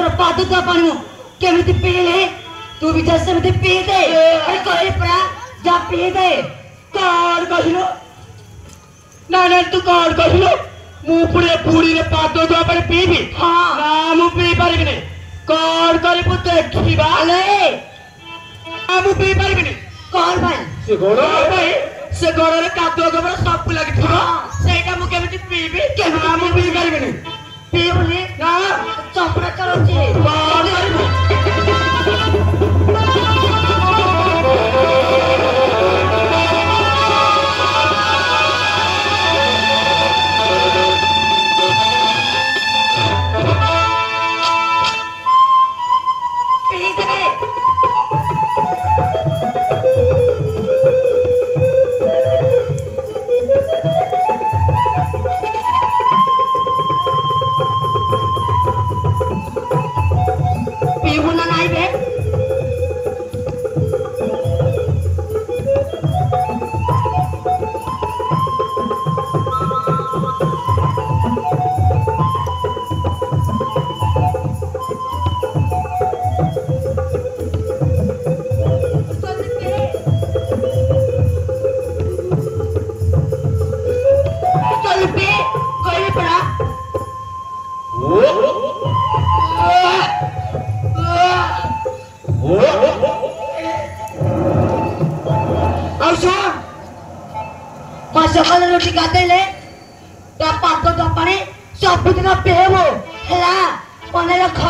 ତୋର ପାଦ ତ ପାଣି କେମିତି ପିଇଲେ ତୁ ବି ଯା ସେମିତି ପିଇ ଦେ କହିଲି ପରା ଯା ପିଇ ଦେ କଣ କହିଲୁ ନା ନା ତୁ କଣ କହିଲୁ ମୁଁ ପୁଣି ପୁରୀରେ ପାଦ ଧୁଆ ପାଣି ପିଇବି ନା ମୁଁ ପିଇ ପାରିବିନି କଣ କରିବୁ ଦେଖିବା ମୁଁ ପିଇ ପାରିବିନି କଣ ପାଇଁ ସେ ଗୋଡ଼ ପାଇଁ ସେ ଗୋଡ଼ରେ କାଦୁଅ ଗୋବର ସବୁ ଲାଗିଥିବ ସେଇଟା ମୁଁ କେମିତି ପିଇବି କେମିତି ମୁଁ ପିଇ ପାରିବିନି ପିଇବୁନି ନା ଚମ୍ପଡ଼ା ଚଳଉଛି କଣ କରିବୁ सकाल रोटी गाधेले पाद तो पानी सबुदिन पिएबु है मन रख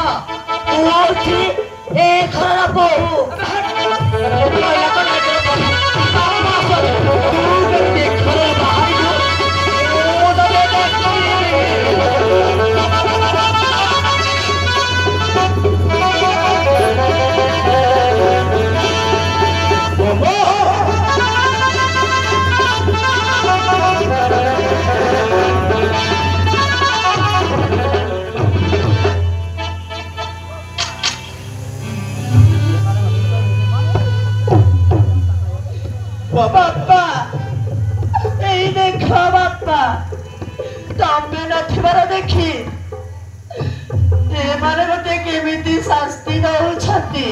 ए घर बहु बापा एई देखो बापा तमे नथिबार देखी ए माने मते केमिति शास्ति दउछती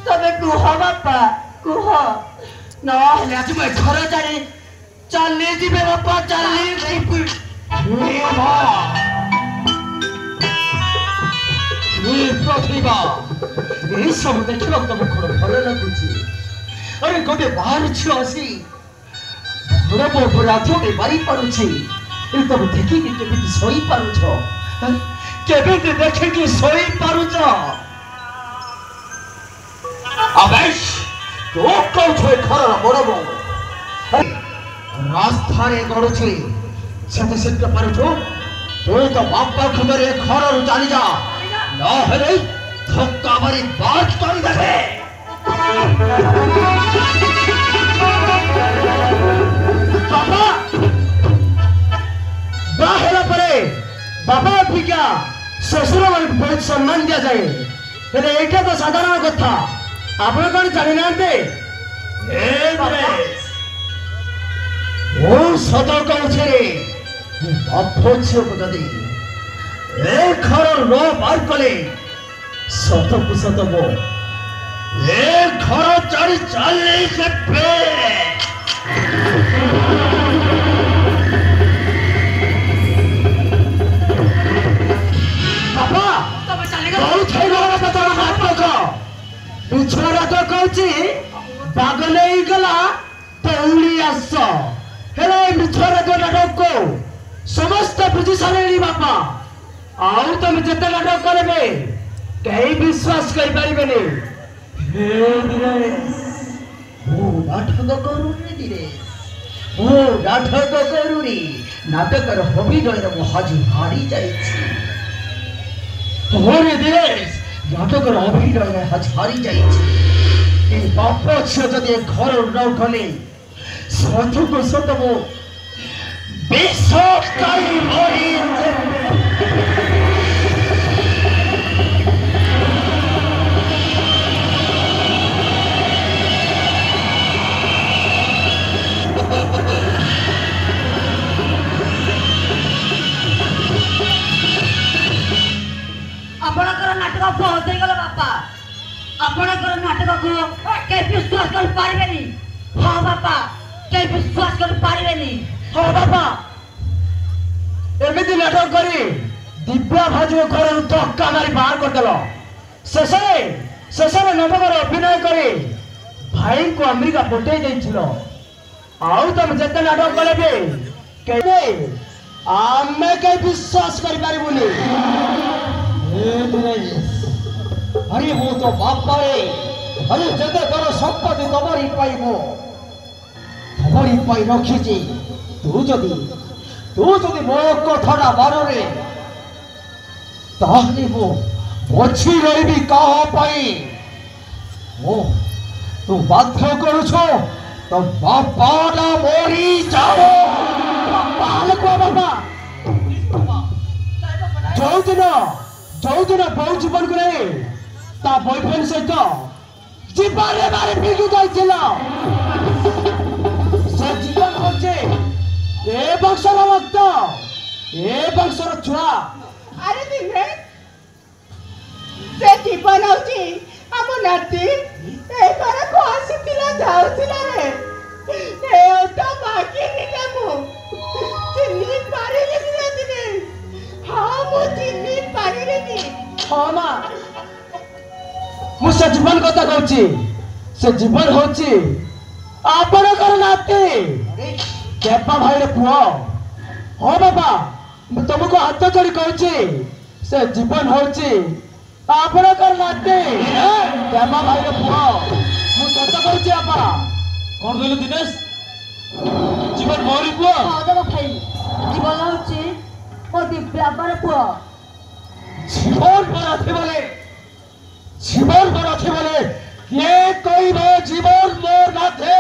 तमे कुह बापा कुह न हेले आज मैं घर जानी चली जिबे बापा चली प्रतिभा ये सब देखिबा तुम घर भल लगुची अरे गोटे बाहर झील आसी राजोटे मारी पारुछे ए तब देखि कि केमिति सोई पारुछ केमिति देखि कि सोई पारुछ अबेश तो कौ छे घर बड़ बो रास्ता रे गडुछे सेते सेते पारुछ तू तो बापा खबरे घर रु चली जा न हेले धक्का मारी बात कर देबे बाबा बाहर परे बाबा अभिज्ञा शशुर बहुत सम्मान दिया जाए हेले एटा तो साधारण कथा आपण कौन जानी नांते ओ सदर कहछे रे बापो छे जदी ए घर रो बार कले सत कुसत मो ए घर चढ़ी चल से बाबा तब चलेगा बहुत है गला पता हाथ पका पिछड़ा तो कहची पागल ही गला पौड़ी आस हेले मिछरा तो नाटक को समस्त बुझी सारे बापा आउ तुम जते नाटक करबे कहीं विश्वास कर पारिबे नहीं नाटक करूरी नाटकर हबी जय हाजी हारी जाए नाटकर अभिनय हाजी हारी जाए बाप झील जदि घर न गले सत को सत मो आपणकर नाटक बापा आपणकर नाटक को के विश्वास कर पारिबेनी हां बापा के विश्वास कर पारिबेनी ହଁ ବାପା ଏମିତି ନାଟକ କରି ଦିବ୍ୟା ଭାଉଜ ଘରରୁ ଧକ୍କା ମାରି ବାହାର କରିଦେଲ ଶେଷରେ ନବକର ଅଭିନୟ କରି ଭାଇଙ୍କୁ ଆମେରିକା ପଠେଇ ଦେଇଥିଲ ଆଉ ତମେ ଯେତେ ନାଟକ କଲେ ବି କେବେ ଆମେ କେହି ବିଶ୍ୱାସ କରିପାରିବୁନି अरे वो तो बाप रे अरे जदे बड़ संपत्ति तमरी पाइबो तमरी पाइ रखिछि तू जदि मो कथरा मानरे ताहले वो बछि रहिबी कहा पाई ओ तू बाध्य करूछो तो बापाला मोरी जाओ ବାପାଲୋକ ବାପା ଯୋଉଦିନ ବୋଉ ଜୀବନକୁ ନେଇ ତା ବୟଫ୍ରେଣ୍ଡ ସହିତ ଜୀବନରେ ବାରେ ବିଗି ଯାଇଥିଲା ସେ ଜୀବନ ହଉଛି ଏ ବଂଶର ଭକ୍ତ ଏ ବଂଶର ଛୁଆ अरे दिने से जीवन होची हम नाती ए घर को आसीतिला जाउतिला रे ए तो बाकी निटा मु चिन्नी पारिले दिने दिने हां मु चिन्नी पारिले नी ହଁ ମା ମୁଁ ସେ ଜୀବନ କଥା କହୁଛି ସେ ଜୀବନ ହଉଛି ଆପଣଙ୍କର ନାତି ଦେବା ଭାଇର ପୁଅ ହଁ ବାପା ମୁଁ ତମକୁ ହାତ ଯୋଡ଼ି କହୁଛି ସେ ଜୀବନ ହଉଛି ଆପଣଙ୍କର ନାତି ଦେବା ଭାଇର ପୁଅ ମୁଁ ସତ କହୁଛି ବାପା कौन कहलु दिनेश जीवन मोरी पुआ हां देव भाई जीवन होची मो दिव्या बार पुआ जीवन पर अथी बोले ये कोई वो जीवन मोर नाथे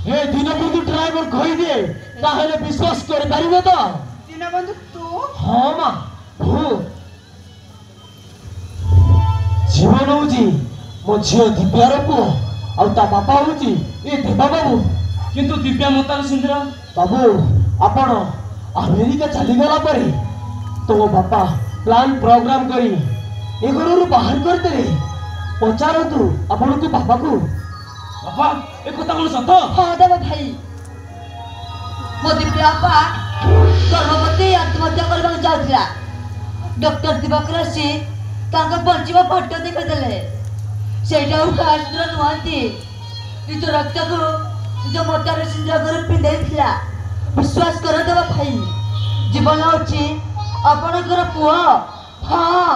हे दीनबंधु ड्राइवर कहि दिए ताहले विश्वास कर पारिबे तो दीनबंधु तू हां मा हूँ जीवन होची मो झियो दिव्यार पुओ ଆଉ ତା ବାପା ହଉଛି ଏ ଦେବା ବାବୁ किंतु दिव्या मतार सिंधरा ବାବୁ ଆପଣ ଆମେରିକା ଚାଲିଗଲା ପରେ ତୋ ବାପା ପ୍ଲାନ୍ ପ୍ରୋଗ୍ରାମ କରି ଏ ଘରରୁ ବାହାର କରିଦେଲେ ପଚାରନ୍ତୁ ଆପଣଙ୍କୁ ବାପାକୁ बाबा ए कथा कोन सत हां देव भाई मो दिव्या बापा गर्भवती आत्महत्या करबा जाउतिला डॉक्टर दिवाकर से तांका बंचिबा फोटो देखा देले सेटा कास्त्र नुआंती निज रक्त को निज मोटार सिंद्र कर पिंदैथिला विश्वास कर देव भाई जीवन होची आपणकर पुआ हां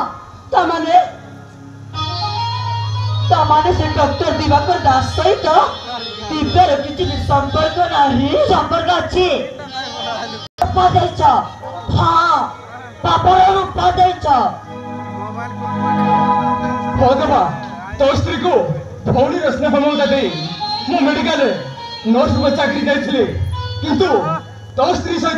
तमाने से डॉक्टर दिवाकर दास सहित दिव्यार किछि संपर्क नाही संपर्क अछि उपदेश हां पापर उपदेश हो देवा तो स्त्री को भौणी स्नेह ममता दे मु मेडिकल नर्स में चाकरी करथिले किंतु तो स्त्री सहित